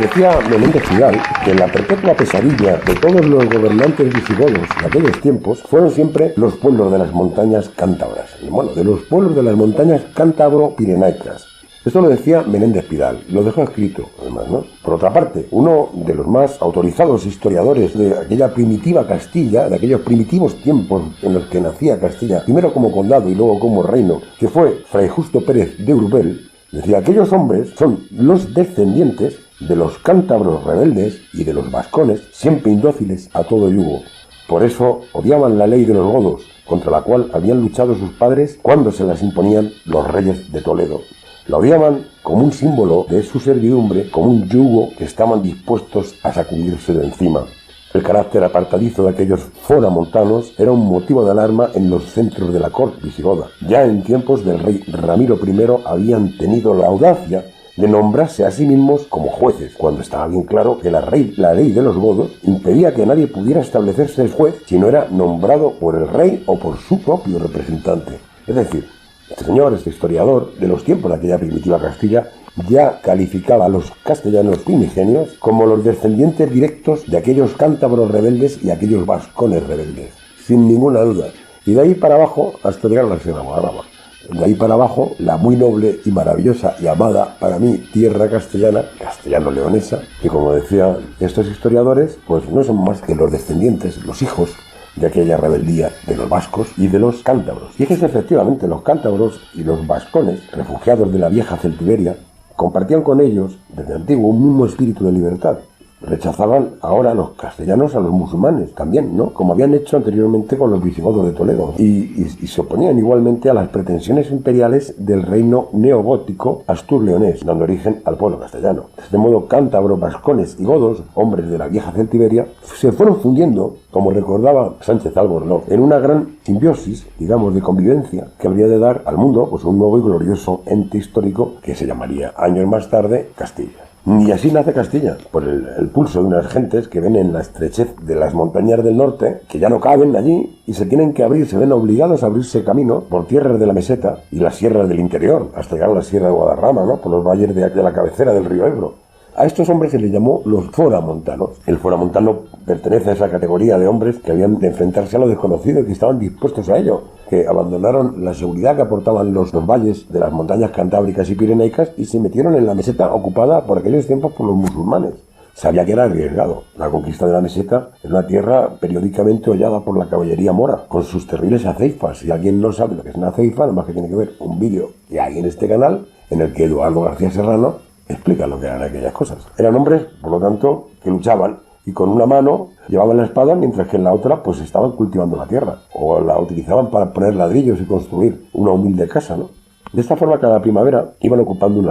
Nos decía Menéndez Pidal que la perpetua pesadilla de todos los gobernantes visigodos de aquellos tiempos fueron siempre los pueblos de las montañas cántabras. Bueno, de los pueblos de las montañas cántabro-pirenaicas. Esto lo decía Menéndez Pidal, lo dejó escrito, además, ¿no? Por otra parte, uno de los más autorizados historiadores de aquella primitiva Castilla, de aquellos primitivos tiempos en los que nacía Castilla, primero como condado y luego como reino, que fue Fray Justo Pérez de Urbel, decía: aquellos hombres son los descendientes de los cántabros rebeldes y de los vascones, siempre indóciles a todo yugo. Por eso odiaban la ley de los godos, contra la cual habían luchado sus padres cuando se las imponían los reyes de Toledo. La odiaban como un símbolo de su servidumbre, como un yugo que estaban dispuestos a sacudirse de encima. El carácter apartadizo de aquellos foramontanos era un motivo de alarma en los centros de la corte visigoda. Ya en tiempos del rey Ramiro I habían tenido la audacia de nombrarse a sí mismos como jueces, cuando estaba bien claro que la ley de los godos impedía que nadie pudiera establecerse el juez si no era nombrado por el rey o por su propio representante. Es decir, este señor, este historiador de los tiempos de aquella primitiva Castilla, ya calificaba a los castellanos primigenios como los descendientes directos de aquellos cántabros rebeldes y aquellos vascones rebeldes, sin ninguna duda. Y de ahí para abajo hasta llegar a la Sierra Guadarrama. De ahí para abajo, la muy noble y maravillosa y amada para mí tierra castellana, castellano-leonesa, que como decían estos historiadores, pues no son más que los descendientes, los hijos de aquella rebeldía de los vascos y de los cántabros. Y es que efectivamente los cántabros y los vascones, refugiados de la vieja Celtiberia, compartían con ellos desde antiguo un mismo espíritu de libertad. Rechazaban ahora a los castellanos a los musulmanes también, ¿no? Como habían hecho anteriormente con los visigodos de Toledo. Y se oponían igualmente a las pretensiones imperiales del reino neogótico astur-leonés, dando origen al pueblo castellano. De este modo, cántabros, vascones y godos, hombres de la vieja Celtiberia, se fueron fundiendo, como recordaba Sánchez Albornoz, en una gran simbiosis, digamos, de convivencia, que habría de dar al mundo pues un nuevo y glorioso ente histórico que se llamaría años más tarde Castilla. Y así nace Castilla, por el pulso de unas gentes que ven en la estrechez de las montañas del norte, que ya no caben allí y se tienen que abrir, se ven obligados a abrirse camino por tierras de la meseta y las sierras del interior, hasta llegar a la Sierra de Guadarrama, ¿no? Por los valles de la cabecera del río Ebro. A estos hombres se les llamó los foramontanos. El foramontano pertenece a esa categoría de hombres que habían de enfrentarse a lo desconocido y que estaban dispuestos a ello, que abandonaron la seguridad que aportaban los valles de las montañas cantábricas y pirenaicas y se metieron en la meseta ocupada por aquellos tiempos por los musulmanes. Sabía que era arriesgado. La conquista de la meseta es una tierra periódicamente hollada por la caballería mora, con sus terribles aceifas. Si alguien no sabe lo que es una aceifa, nada más que tiene que ver un vídeo que hay en este canal, en el que Eduardo García Serrano explica lo que eran aquellas cosas. Eran hombres, por lo tanto, que luchaban y con una mano llevaban la espada mientras que en la otra pues estaban cultivando la tierra o la utilizaban para poner ladrillos y construir una humilde casa, ¿no? De esta forma cada primavera iban ocupando un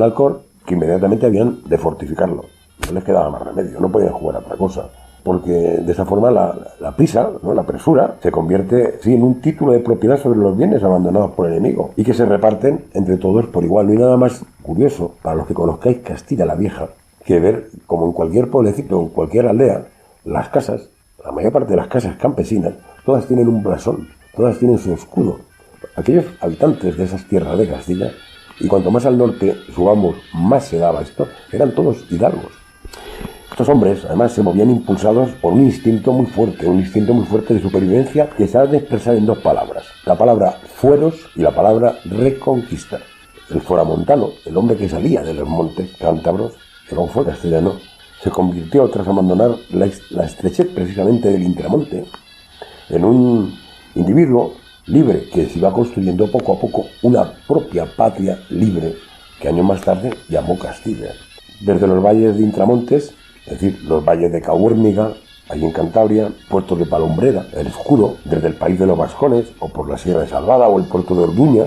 alcor que inmediatamente habían de fortificarlo. No les quedaba más remedio, no podían jugar a otra cosa, porque de esa forma la prisa, ¿no? La presura, se convierte en un título de propiedad sobre los bienes abandonados por el enemigo y que se reparten entre todos por igual. No hay nada más curioso para los que conozcáis Castilla la Vieja que ver como en cualquier pueblecito, en cualquier aldea, las casas, la mayor parte de las casas campesinas, todas tienen un blasón, todas tienen su escudo. Aquellos habitantes de esas tierras de Castilla, y cuanto más al norte subamos, más se daba esto, eran todos hidalgos. Estos hombres, además, se movían impulsados por un instinto muy fuerte de supervivencia que se ha de expresar en dos palabras. La palabra fueros y la palabra reconquista. El foramontano, el hombre que salía de los montes cántabros, que no fue castellano, se convirtió, tras abandonar la estrechez precisamente del intramonte, en un individuo libre que se iba construyendo poco a poco una propia patria libre que años más tarde llamó Castilla. Desde los valles de intramontes, es decir, los valles de Cahuérniga, allí en Cantabria, puertos de Palombrera, el Escudo, desde el país de los vascones, o por la Sierra de Salvada o el puerto de Orduña,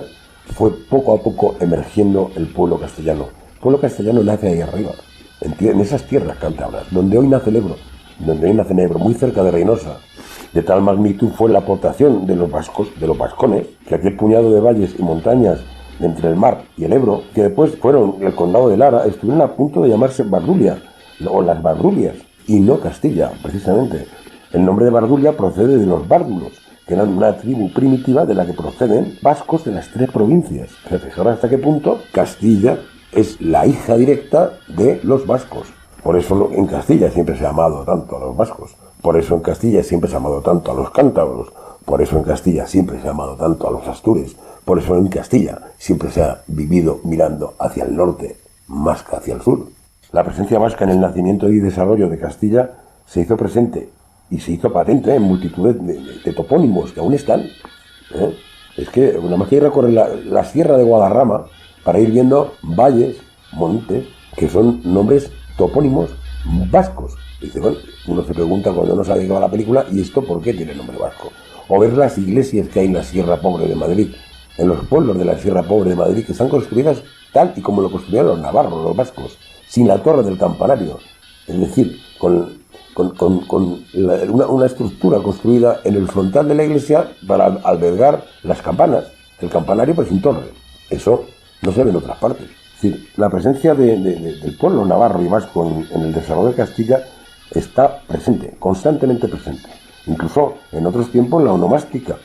fue poco a poco emergiendo el pueblo castellano. El pueblo castellano nace ahí arriba, en esas tierras cántabras, donde hoy nace el Ebro, muy cerca de Reynosa. De tal magnitud fue la aportación de los vascones, que aquel puñado de valles y montañas entre el mar y el Ebro, que después fueron el condado de Lara, estuvieron a punto de llamarse Bardulia, o las Bardulias, y no Castilla, precisamente. El nombre de Bardulia procede de los bárdulos, que eran una tribu primitiva de la que proceden vascos de las tres provincias. Fijaros hasta qué punto Castilla es la hija directa de los vascos. Por eso en Castilla siempre se ha amado tanto a los vascos. Por eso en Castilla siempre se ha amado tanto a los cántabros. Por eso en Castilla siempre se ha amado tanto a los astures. Por eso en Castilla siempre se ha vivido mirando hacia el norte más que hacia el sur. La presencia vasca en el nacimiento y desarrollo de Castilla se hizo presente y se hizo patente en multitud de topónimos que aún están. Es que nada más que recorrer la sierra de Guadarrama para ir viendo valles, montes, que son nombres topónimos vascos. Dice, bueno, uno se pregunta cuando no sabe de qué va la película, ¿y esto por qué tiene nombre vasco? O ver las iglesias que hay en la Sierra Pobre de Madrid, en los pueblos de la Sierra Pobre de Madrid, que están construidas tal y como lo construyeron los navarros, los vascos, sin la torre del campanario, es decir, con una estructura construida en el frontal de la iglesia para albergar las campanas, el campanario pues sin torre. Eso no se ve en otras partes. Es decir, la presencia del pueblo navarro y vasco en el desarrollo de Castilla está presente, constantemente presente. Incluso en otros tiempos la onomástica,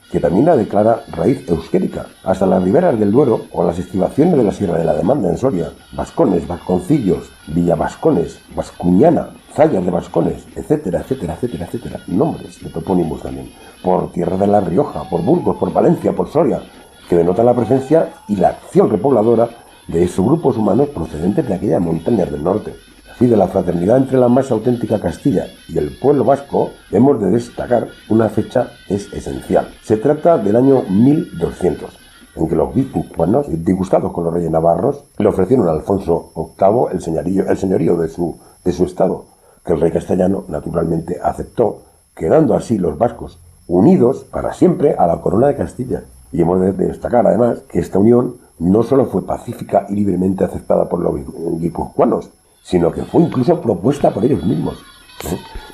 que también la declara raíz euskérica, hasta las riberas del Duero o las estribaciones de la Sierra de la Demanda en Soria, vascones, vasconcillos, villavascones, vascuñana, zayas de vascones, etcétera, etcétera, etcétera, etcétera, nombres de topónimos también, por Tierra de la Rioja, por Burgos, por Valencia, por Soria, que denotan la presencia y la acción repobladora de esos grupos humanos procedentes de aquellas montañas del norte. Así, de la fraternidad entre la más auténtica Castilla y el pueblo vasco, hemos de destacar una fecha es esencial. Se trata del año 1200, en que los guipuzcoanos, disgustados con los reyes navarros, le ofrecieron a Alfonso VIII el señorío de su estado, que el rey castellano naturalmente aceptó, quedando así los vascos unidos para siempre a la corona de Castilla. Y hemos de destacar además que esta unión no solo fue pacífica y libremente aceptada por los guipuzcoanos, sino que fue incluso propuesta por ellos mismos.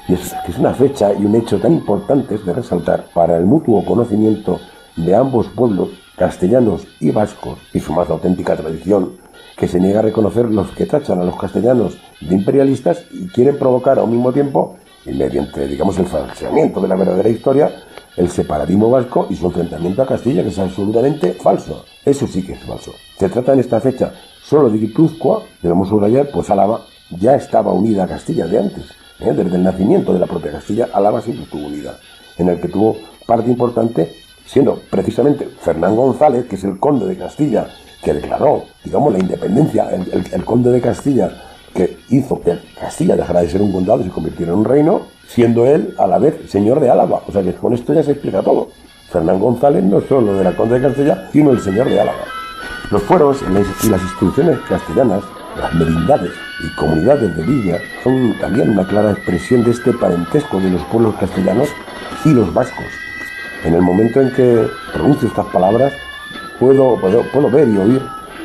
Y es una fecha y un hecho tan importantes de resaltar para el mutuo conocimiento de ambos pueblos, castellanos y vascos, y su más auténtica tradición, que se niega a reconocer los que tachan a los castellanos de imperialistas y quieren provocar al mismo tiempo, y mediante, digamos, el falseamiento de la verdadera historia, el separatismo vasco y su enfrentamiento a Castilla, que es absolutamente falso. Eso sí que es falso. Se trata en esta fecha solo de Guipúzcoa, debemos subrayar, pues Álava ya estaba unida a Castilla de antes. Desde el nacimiento de la propia Castilla, Álava siempre estuvo unida, en el que tuvo parte importante, siendo precisamente Fernán González, que es el conde de Castilla, que declaró, digamos, la independencia, el conde de Castilla, que hizo que Castilla dejara de ser un condado y se convirtiera en un reino, siendo él a la vez señor de Álava. O sea que con esto ya se explica todo. Fernán González no solo de la conde de Castilla, sino el señor de Álava. Los fueros y las instituciones castellanas, las merindades y comunidades de villa son también una clara expresión de este parentesco de los pueblos castellanos y los vascos. En el momento en que pronuncio estas palabras, puedo ver y oír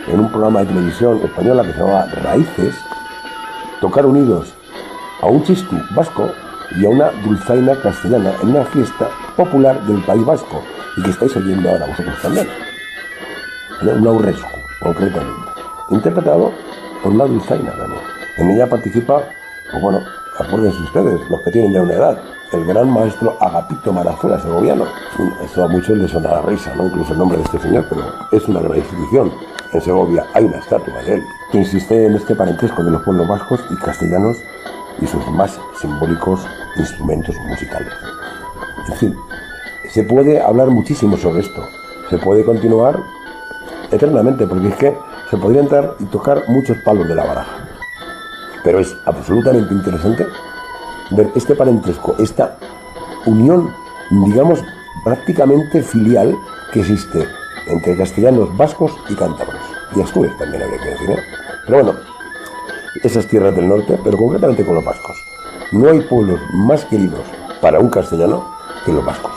en un programa de televisión española que se llama Raíces, tocar unidos a un chistú vasco y a una dulzaina castellana en una fiesta popular del País Vasco, y que estáis oyendo ahora vosotros también. Un aurrescu, concretamente, interpretado por una dulzaina también. En ella participa, pues bueno, acuérdense ustedes, los que tienen ya una edad, el gran maestro Agapito Marazuela, segoviano. Eso a muchos les suena a risa, ¿no? Incluso el nombre de este señor, pero es una gran institución. En Segovia hay una estatua de él, que insiste en este parentesco de los pueblos vascos y castellanos y sus más simbólicos instrumentos musicales. En fin, se puede hablar muchísimo sobre esto, se puede continuar eternamente, porque es que se podría entrar y tocar muchos palos de la baraja. Pero es absolutamente interesante ver este parentesco, esta unión, digamos, prácticamente filial que existe entre castellanos, vascos y cántabros. Y astures también habría que decir, ¿eh? Pero bueno, esas tierras del norte, pero concretamente con los vascos. No hay pueblos más queridos para un castellano que los vascos.